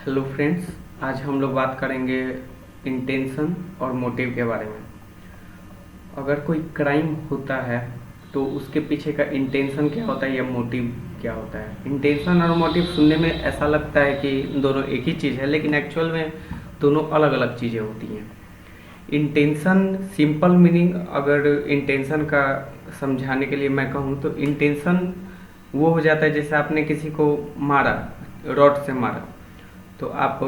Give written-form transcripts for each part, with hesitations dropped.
Hello friends, आज हम लोग बात करेंगे इंटेंशन और मोटिव के बारे में। अगर कोई क्राइम होता है तो उसके पीछे का इंटेंशन क्या होता है या मोटिव क्या होता है। इंटेंशन और मोटिव सुनने में ऐसा लगता है कि दोनों एक ही चीज़ है, लेकिन एक्चुअल में दोनों अलग अलग चीज़ें होती हैं। इंटेंशन सिंपल मीनिंग अगर इंटेंशन का समझाने के लिए मैं कहूँ तो इंटेंशन वो हो जाता है जैसे आपने किसी को मारा, रॉड से मारा, तो आप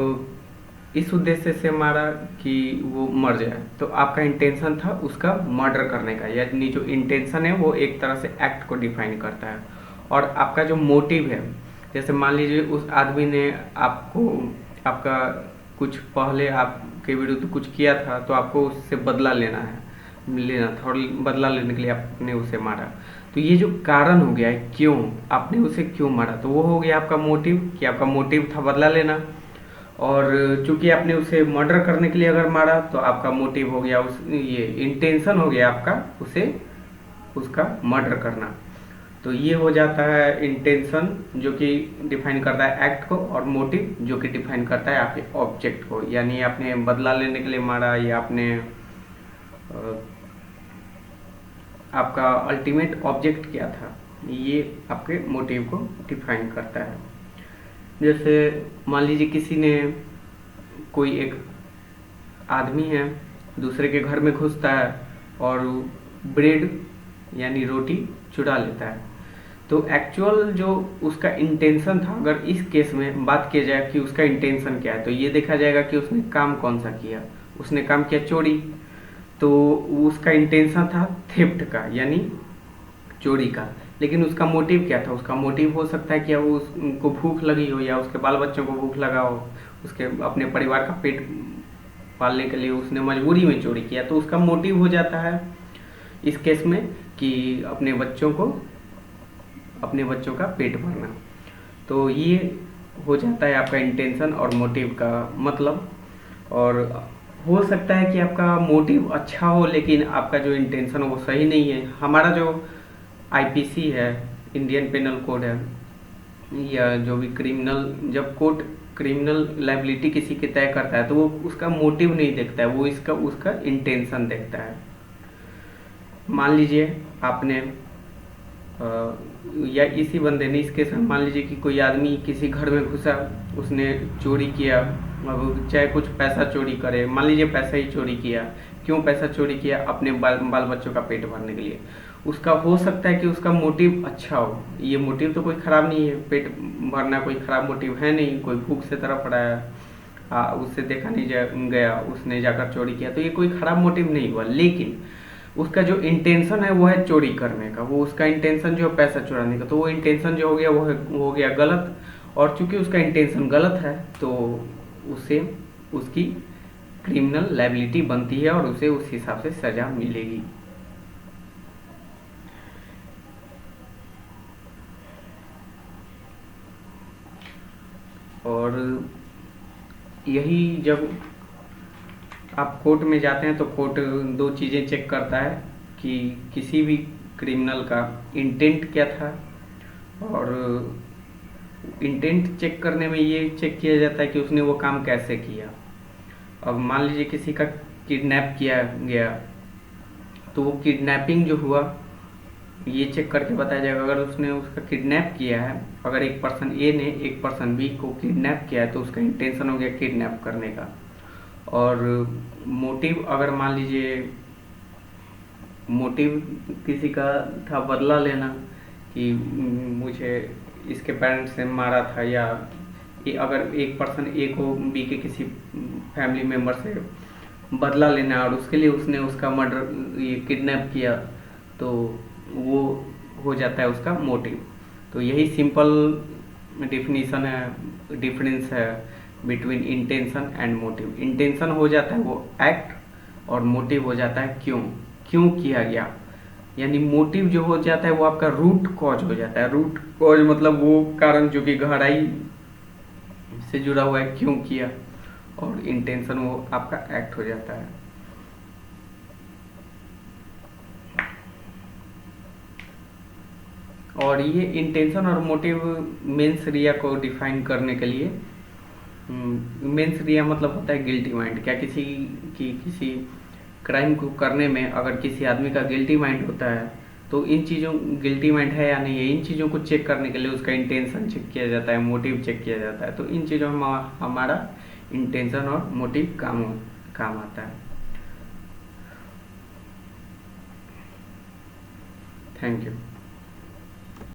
इस उद्देश्य से मारा कि वो मर जाए, तो आपका इंटेंशन था उसका मर्डर करने का। यानी जो इंटेंशन है वो एक तरह से एक्ट को डिफाइन करता है। और आपका जो मोटिव है, जैसे मान लीजिए उस आदमी ने आपको आपका कुछ पहले आपके विरुद्ध कुछ किया था, तो आपको उससे बदला लेना था और बदला लेने के लिए आपने उसे मारा। तो ये जो कारण हो गया है, क्यों आपने उसे क्यों मारा, तो वो हो गया आपका मोटिव, कि आपका मोटिव था बदला लेना। और चूंकि आपने उसे मर्डर करने के लिए अगर मारा तो आपका मोटिव हो गया, उस ये इंटेंशन हो गया आपका उसे उसका मर्डर करना। तो ये हो जाता है इंटेंशन, जो कि डिफाइन करता है एक्ट को, और मोटिव जो कि डिफाइन करता है आपके ऑब्जेक्ट को। यानी आपने बदला लेने के लिए मारा या आपने आपका अल्टीमेट ऑब्जेक्ट क्या था, ये आपके मोटिव को डिफाइन करता है। जैसे मान लीजिए किसी ने, कोई एक आदमी है दूसरे के घर में घुसता है और ब्रेड यानी रोटी चुरा लेता है। तो एक्चुअल जो उसका इंटेंशन था, अगर इस केस में बात किया जाए कि उसका इंटेंशन क्या है, तो ये देखा जाएगा कि उसने काम कौन सा किया। उसने काम किया चोरी, तो उसका इंटेंशन था थेफ्ट का यानी चोरी का। लेकिन उसका मोटिव क्या था, उसका मोटिव हो सकता है कि वो उसको भूख लगी हो या उसके बाल बच्चों को भूख लगा हो, उसके अपने परिवार का पेट पालने के लिए उसने मजबूरी में चोरी किया। तो उसका मोटिव हो जाता है इस केस में कि अपने बच्चों का पेट भरना। तो ये हो जाता है आपका इंटेंशन और मोटिव का मतलब। और हो सकता है कि आपका मोटिव अच्छा हो लेकिन आपका जो इंटेंशन हो वो सही नहीं है। हमारा जो आईपीसी है, इंडियन पेनल कोड है, या जो भी क्रिमिनल, जब कोर्ट क्रिमिनल लाइबिलिटी किसी की तय करता है तो वो उसका मोटिव नहीं देखता है, वो इसका उसका इंटेंशन देखता है। मान लीजिए आपने या इसी बंदे ने, इसके साथ मान लीजिए कि कोई आदमी किसी घर में घुसा, उसने चोरी किया। अब चाहे कुछ पैसा चोरी करे, मान लीजिए पैसा ही चोरी किया। क्यों पैसा चोरी किया? अपने बाल बच्चों का पेट भरने के लिए। उसका हो सकता है कि उसका मोटिव अच्छा हो, ये मोटिव तो कोई खराब नहीं है, पेट भरना कोई खराब मोटिव है नहीं। कोई भूख से तरफ रहा है, उससे देखा नहीं गया, उसने जाकर चोरी किया, तो ये कोई खराब मोटिव नहीं हुआ। लेकिन उसका जो इंटेंशन है वो है चोरी करने का, वो उसका इंटेंशन जो है पैसा चुराने का, तो वो इंटेंशन जो हो गया वो हो गया गलत। और चूंकि उसका इंटेंशन गलत है तो उसे उसकी क्रिमिनल लायबिलिटी बनती है और उसे उस हिसाब से सजा मिलेगी। और यही जब आप कोर्ट में जाते हैं तो कोर्ट दो चीज़ें चेक करता है कि किसी भी क्रिमिनल का इंटेंट क्या था। और इंटेंट चेक करने में ये चेक किया जाता है कि उसने वो काम कैसे किया। अब मान लीजिए किसी का किडनैप किया गया, तो वो किडनैपिंग जो हुआ ये चेक करके बताया जाएगा। अगर उसने उसका किडनैप किया है, अगर एक पर्सन ए ने एक पर्सन बी को किडनैप किया है तो उसका इंटेंशन हो गया किडनैप करने का। और मोटिव, अगर मान लीजिए मोटिव किसी का था बदला लेना, कि मुझे इसके पेरेंट्स ने मारा था, या अगर एक पर्सन ए को बी के किसी फैमिली मेम्बर से बदला लेना और उसके लिए उसने उसका मर्डर ये किडनैप किया, तो वो हो जाता है उसका मोटिव। तो यही सिंपल डिफिनीशन है, डिफरेंस है between intention and motive. Intention हो जाता है वो एक्ट, और मोटिव हो जाता है क्यों क्यों किया गया। यानी मोटिव जो हो जाता है वो आपका रूट कॉज हो जाता है। रूट कॉज मतलब वो कारण जो कि गहराई से जुड़ा हुआ है, क्यों किया। और इंटेंशन वो आपका एक्ट हो जाता है। और ये इंटेंशन और मोटिव मेंस रिया को डिफाइन करने के लिए मेंस रिया मतलब होता है गिल्टी माइंड। क्या किसी क्राइम को करने में अगर किसी आदमी का गिल्टी माइंड होता है तो इन चीज़ों गिल्टी माइंड है या नहीं है, इन चीज़ों को चेक करने के लिए उसका इंटेंशन चेक किया जाता है, मोटिव चेक किया जाता है। तो इन चीज़ों में हमारा इंटेंशन और मोटिव काम आता है। Thank you.